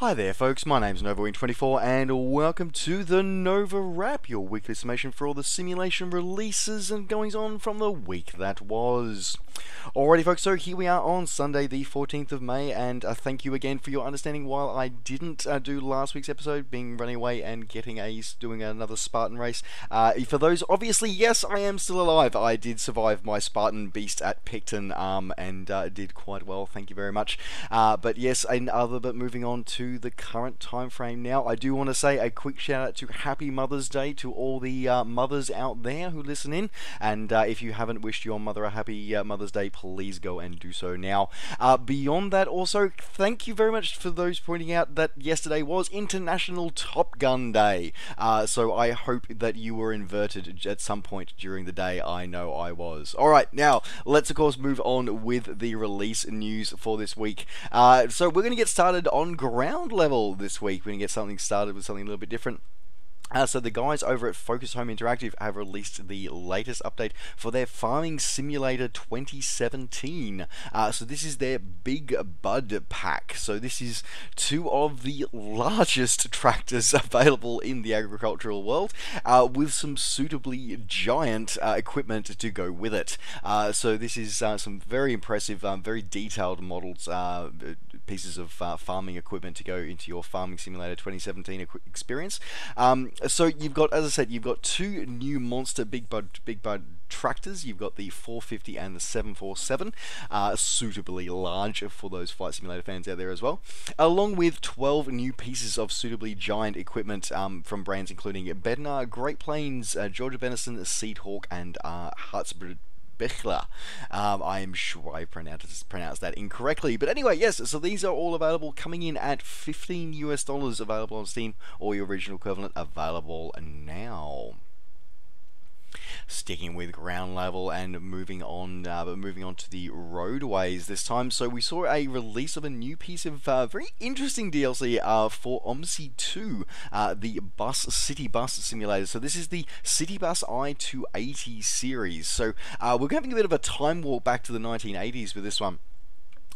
Hi there folks, my name's NovaWrap24 and welcome to the NovaWrap, your weekly summation for all the simulation releases and goings on from the week that was. Alrighty folks, so here we are on Sunday the 14th of May and thank you again for your understanding while I didn't do last week's episode, being running away and doing another Spartan race. For those, obviously, yes, I am still alive. I did survive my Spartan beast at Picton and did quite well, thank you very much. But yes, but moving on to the current time frame now, I do want to say a quick shout out to Happy Mother's Day to all the mothers out there who listen in, and if you haven't wished your mother a happy Mother's Day, please go and do so now. Beyond that, also, thank you very much for those pointing out that yesterday was International Top Gun Day, so I hope that you were inverted at some point during the day. I know I was. Alright, now, let's of course move on with the release news for this week. So we're going to get started on ground level this week. We're going to get something started with something a little bit different. So the guys over at Focus Home Interactive have released the latest update for their Farming Simulator 2017. So this is their Big Bud Pack. So this is two of the largest tractors available in the agricultural world, with some suitably giant equipment to go with it. So this is some very impressive, very detailed models, pieces of farming equipment to go into your Farming Simulator 2017 experience. So you've got, as I said, you've got two new monster Big Bud tractors. You've got the 450 and the 747, suitably large for those Flight Simulator fans out there as well, along with 12 new pieces of suitably giant equipment from brands including Bednar, Great Plains, Georgia Venison, Seedhawk, and Hartsbud. I am sure I pronounced that incorrectly, but anyway, yes, so these are all available, coming in at $15 US, available on Steam, or your original equivalent available now. Sticking with ground level and moving on to the roadways this time. So we saw a release of a new piece of very interesting DLC for OMSI 2, the City Bus Simulator. So this is the City Bus i280 series. So we're having a bit of a time warp back to the 1980s with this one.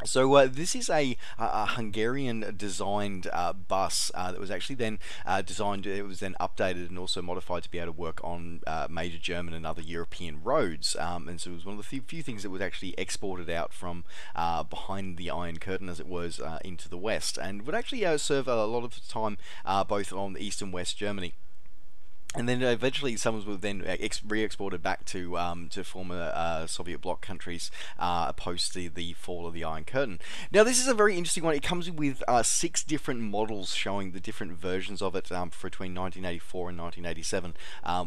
So this is a Hungarian-designed bus that was actually then designed. It was then updated and also modified to be able to work on major German and other European roads. And so it was one of the few things that was actually exported out from behind the Iron Curtain, as it was, into the West, and would actually serve a lot of the time both on East and West Germany. And then eventually some were then re-exported back to former Soviet bloc countries post the fall of the Iron Curtain. Now this is a very interesting one. It comes with 6 different models showing the different versions of it between 1984 and 1987,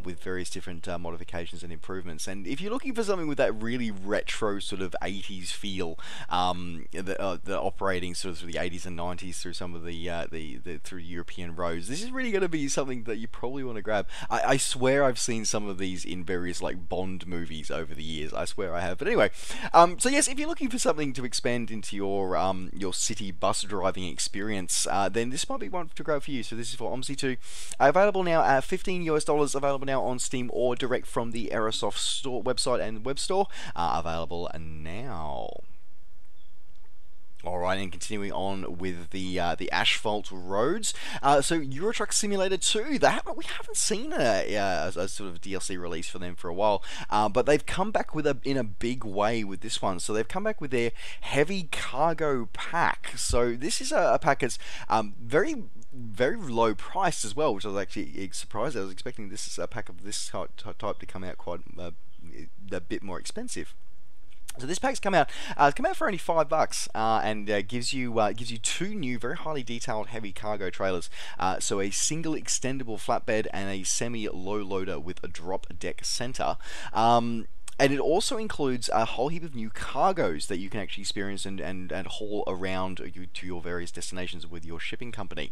with various different modifications and improvements. And if you're looking for something with that really retro sort of 80s feel, the operating sort of through the 80s and 90s through some of the through European roads, this is really going to be something that you probably want to grab. I swear I've seen some of these in various like Bond movies over the years. I swear I have. But anyway, so yes, if you're looking for something to expand into your city bus driving experience, then this might be one to grab for you. So this is for OMSI 2, available now at $15 US, available now on Steam or direct from the Aerosoft store website and web store, available now. Alright, and continuing on with the asphalt roads. So EuroTruck Simulator 2, we haven't seen a sort of DLC release for them for a while, but they've come back in a big way with this one. So they've come back with their heavy cargo pack. So this is a pack that's very low priced as well, which I was actually surprised. I was expecting a pack of this type to come out quite a bit more expensive. So this pack's come out for only $5, and gives you 2 new, very highly detailed heavy cargo trailers. So a single extendable flatbed and a semi-low loader with a drop deck center. And it also includes a whole heap of new cargoes that you can actually experience and haul around to your various destinations with your shipping company.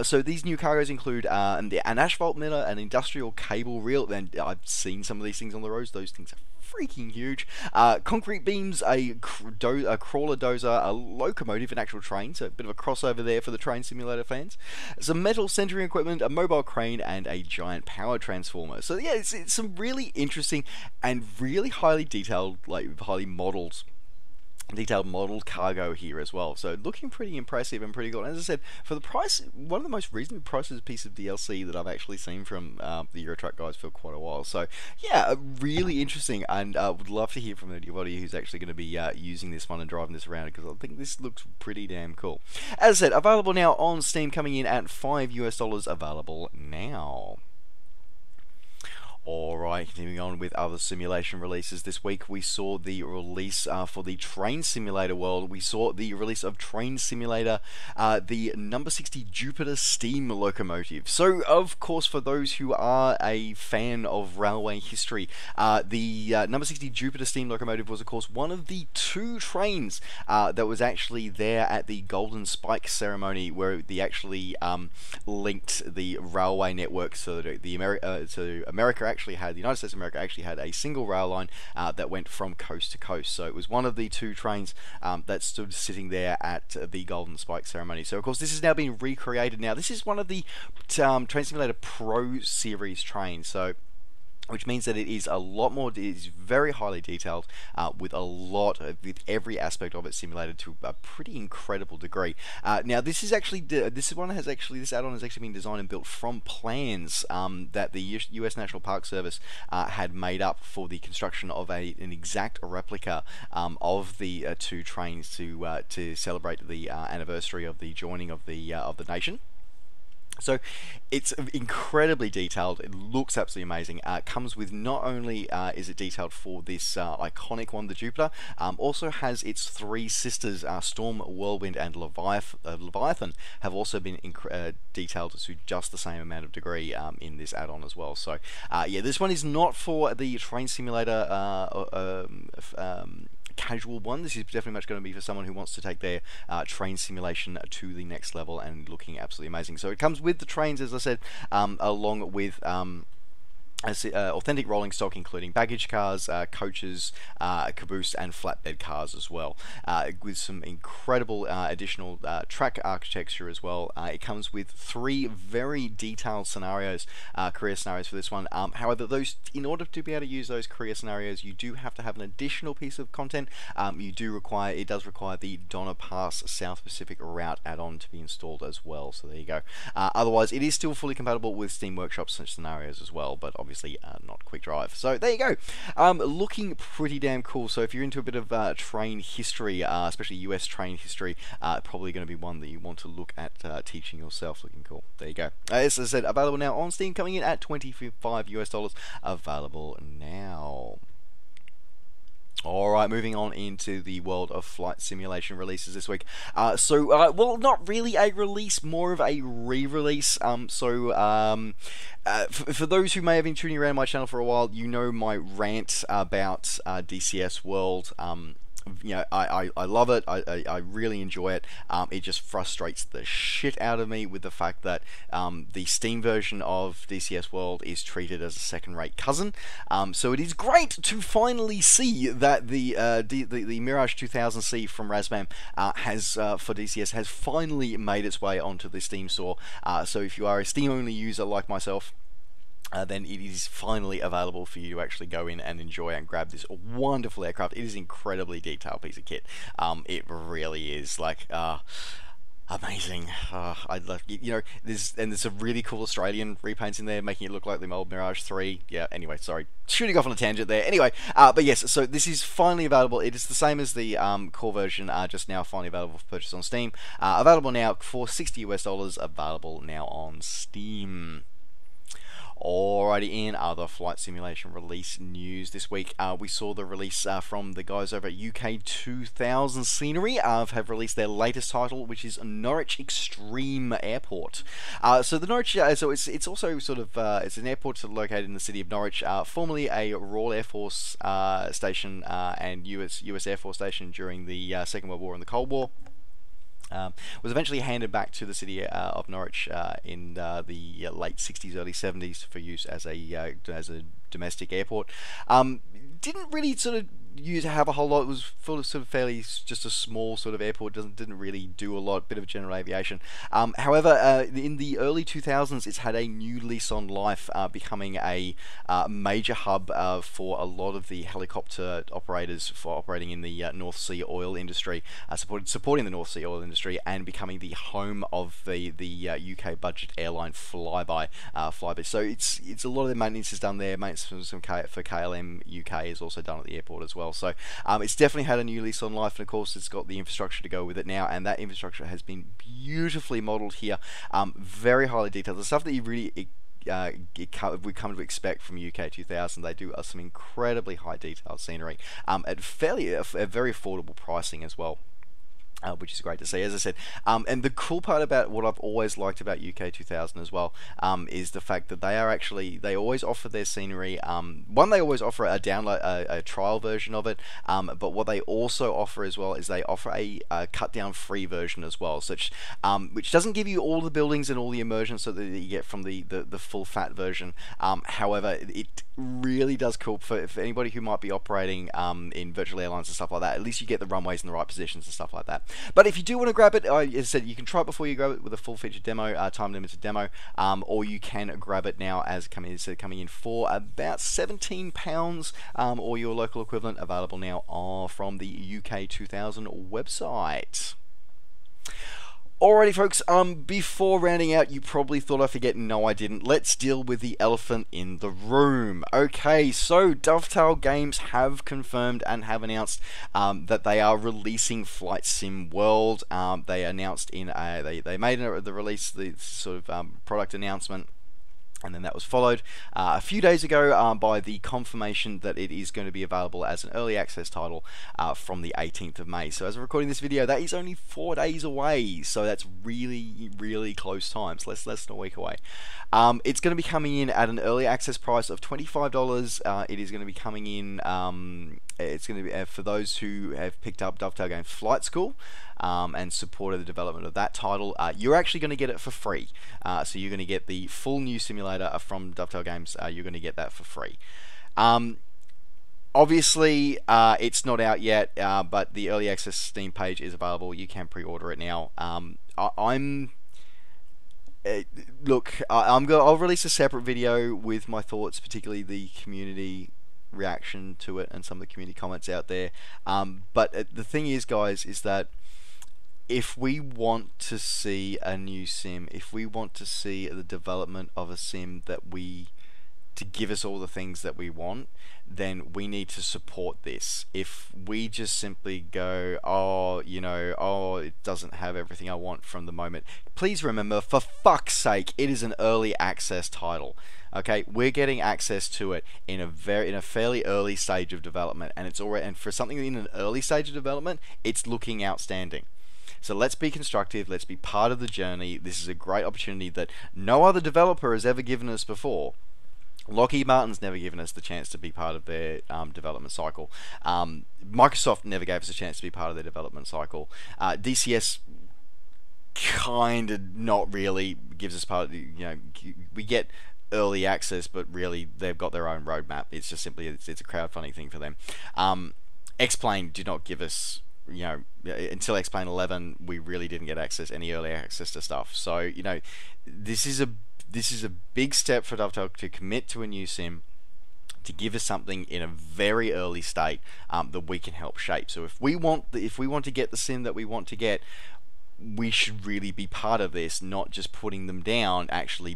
So these new cargoes include an asphalt miller, an industrial cable reel, and I've seen some of these things on the roads. Those things are freaking huge. Concrete beams, a crawler dozer, a locomotive, an actual train, so a bit of a crossover there for the train simulator fans. Some metal centering equipment, a mobile crane, and a giant power transformer. So yeah, it's some really interesting and really highly detailed, like highly modeled detailed model cargo here as well, so looking pretty impressive and pretty cool. As I said, for the price, one of the most reasonably priced piece of DLC that I've actually seen from the EuroTruck guys for quite a while. So yeah, really interesting, and would love to hear from anybody who's actually going to be using this one and driving this around, because I think this looks pretty damn cool. As I said, available now on Steam, coming in at $5 available now. Alright, continuing on with other simulation releases this week, we saw the release for the Train Simulator world. We saw the release of Train Simulator, the number 60 Jupiter steam locomotive. So, of course, for those who are a fan of railway history, the number 60 Jupiter steam locomotive was, of course, one of the two trains that was actually there at the Golden Spike ceremony, where they actually linked the railway network, so that America actually had, the United States of America actually had a single rail line that went from coast to coast. So it was one of the two trains that stood sitting there at the Golden Spike ceremony. So of course this is now being recreated. Now this is one of the Train Simulator Pro Series trains, so which means that it is a lot more, it is very highly detailed, with with every aspect of it simulated to a pretty incredible degree. Now this is actually, this add-on has actually been designed and built from plans that the US National Park Service had made up for the construction of an exact replica of the two trains to celebrate the anniversary of the joining of the nation. So it's incredibly detailed. It looks absolutely amazing. It comes with, not only is it detailed for this iconic one, the Jupiter, also has its three sisters, Storm, Whirlwind, and Leviathan, have also been detailed to just the same amount of degree in this add-on as well. So yeah, this one is not for the Train Simulator casual one. This is definitely much going to be for someone who wants to take their train simulation to the next level, and looking absolutely amazing. So it comes with the trains, as I said, along with authentic rolling stock, including baggage cars, coaches, caboose, and flatbed cars as well, with some incredible additional track architecture as well. It comes with 3 very detailed scenarios, career scenarios for this one. However, in order to be able to use those career scenarios, you do have to have an additional piece of content. It does require the Donner Pass South Pacific Route add-on to be installed as well. So there you go. Otherwise, it is still fully compatible with Steam Workshop scenarios as well, but obviously not quick drive. So there you go. Looking pretty damn cool. So if you're into a bit of train history, especially US train history, probably going to be one that you want to look at teaching yourself. Looking cool. There you go. As I said, available now on Steam, coming in at $25 available now. Alright, moving on into the world of flight simulation releases this week. Well, not really a release, more of a re-release. For those who may have been tuning around my channel for a while, you know my rant about DCS World. You know, I love it. I really enjoy it. It just frustrates the shit out of me with the fact that the Steam version of DCS World is treated as a second-rate cousin. So it is great to finally see that the Mirage 2000C from Razbam for DCS has finally made its way onto the Steam store. So if you are a Steam-only user like myself, then it is finally available for you to actually go in and enjoy and grab this wonderful aircraft. It is an incredibly detailed piece of kit. It really is, like, amazing. I love, you know, there's some really cool Australian repaints in there, making it look like the old Mirage 3. Yeah, anyway, sorry, shooting off on a tangent there. Anyway, but yes, so this is finally available. It is the same as the core version, just now finally available for purchase on Steam. Available now for $60, available now on Steam. Alrighty, in other flight simulation release news this week, we saw the release from the guys over at UK 2000 Scenery. Have released their latest title, which is Norwich Extreme Airport. So the Norwich, so it's also sort of it's an airport located in the city of Norwich, formerly a Royal Air Force station and US Air Force station during the Second World War and the Cold War. Was eventually handed back to the city of Norwich in the late 60s, early 70s for use as a domestic airport. Didn't really sort of have a whole lot. It was full of sort of fairly just a small sort of airport. Didn't really do a lot. Bit of a general aviation. However, in the early 2000s, it's had a new lease on life, becoming a major hub for a lot of the helicopter operators for operating in the North Sea oil industry, supporting the North Sea oil industry, and becoming the home of the UK budget airline Flyby. So it's a lot of the maintenance is done there. Maintenance for KLM UK is also done at the airport as well. So it's definitely had a new lease on life, and of course it's got the infrastructure to go with it now, and that infrastructure has been beautifully modelled here, very highly detailed. The stuff that you really we come to expect from UK 2000. They do some incredibly high detailed scenery at a very affordable pricing as well. Which is great to see, as I said. And the cool part about what I've always liked about UK 2000 as well is the fact that they always offer their scenery. They always offer a download, a trial version of it. But what they also offer as well is they offer a cut down free version as well, which doesn't give you all the buildings and all the immersion so that you get from the full fat version. However, it really does cool for anybody who might be operating in virtual airlines and stuff like that. At least you get the runways in the right positions and stuff like that. But if you do want to grab it, as I said, you can try it before you grab it with a full featured demo, time limited demo, or you can grab it now as coming in for about £17, or your local equivalent, available now from the UK 2000 website. Alrighty folks, before rounding out, you probably thought I forget. No, I didn't. Let's deal with the elephant in the room. Okay, so Dovetail Games have confirmed and have announced that they are releasing Flight Sim World. They announced they made the release, the sort of product announcement. And then that was followed a few days ago by the confirmation that it is going to be available as an early access title from the 18th of May. So as of recording this video, that is only 4 days away. So that's really, really close times, less than a week away. It's going to be coming in at an early access price of $25. It is going to be coming in, it's going to be for those who have picked up Dovetail Games Flight School and supported the development of that title. You're actually going to get it for free. So you're going to get the full new simulator from Dovetail Games. You're going to get that for free. Obviously, it's not out yet, but the early access Steam page is available. You can pre-order it now. I'll release a separate video with my thoughts, particularly the community reaction to it and some of the community comments out there. But the thing is, guys, is that if we want to see a new sim, if we want to see the development of a sim to give us all the things that we want, then we need to support this. If we just simply go, it doesn't have everything I want from the moment, please remember, for fuck's sake, it is an early access title. Okay, we're getting access to it in a fairly early stage of development, and for something in an early stage of development, it's looking outstanding. So let's be constructive, let's be part of the journey. This is a great opportunity that no other developer has ever given us before. Lockheed Martin's never given us the chance to be part of their development cycle. Microsoft never gave us a chance to be part of their development cycle. DCS kind of not really gives us part of we get early access, but really they've got their own roadmap. It's just simply, it's a crowdfunding thing for them. X-Plane did not give us, until X-Plane 11, we really didn't get any early access to stuff. So, this is a big step for Dovetail to commit to a new sim, to give us something in a very early state that we can help shape. So if we want to get the sim that we want to get, we should really be part of this, not just putting them down. Actually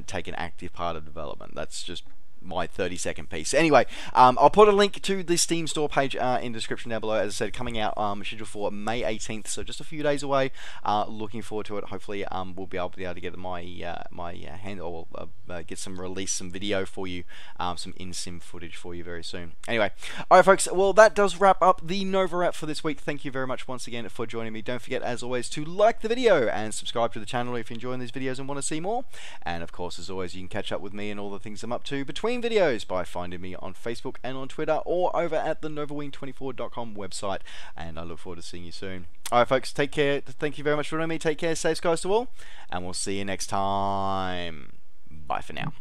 take an active part of development. That's just my 30-second piece. Anyway, I'll put a link to the Steam store page in the description down below. As I said, coming out scheduled for May 18th, so just a few days away. Looking forward to it. Hopefully, we'll be able to get my hand, or get some video for you, some in-sim footage for you very soon. Anyway, alright folks, well that does wrap up the NovaWrap for this week. Thank you very much once again for joining me. Don't forget, as always, to like the video and subscribe to the channel if you're enjoying these videos and want to see more. And of course, as always, you can catch up with me and all the things I'm up to between videos by finding me on Facebook and on Twitter, or over at the NovaWing24.com website, and I look forward to seeing you soon. Alright folks, take care. Thank you very much for joining me. Take care, safe skies to all, and we'll see you next time. Bye for now.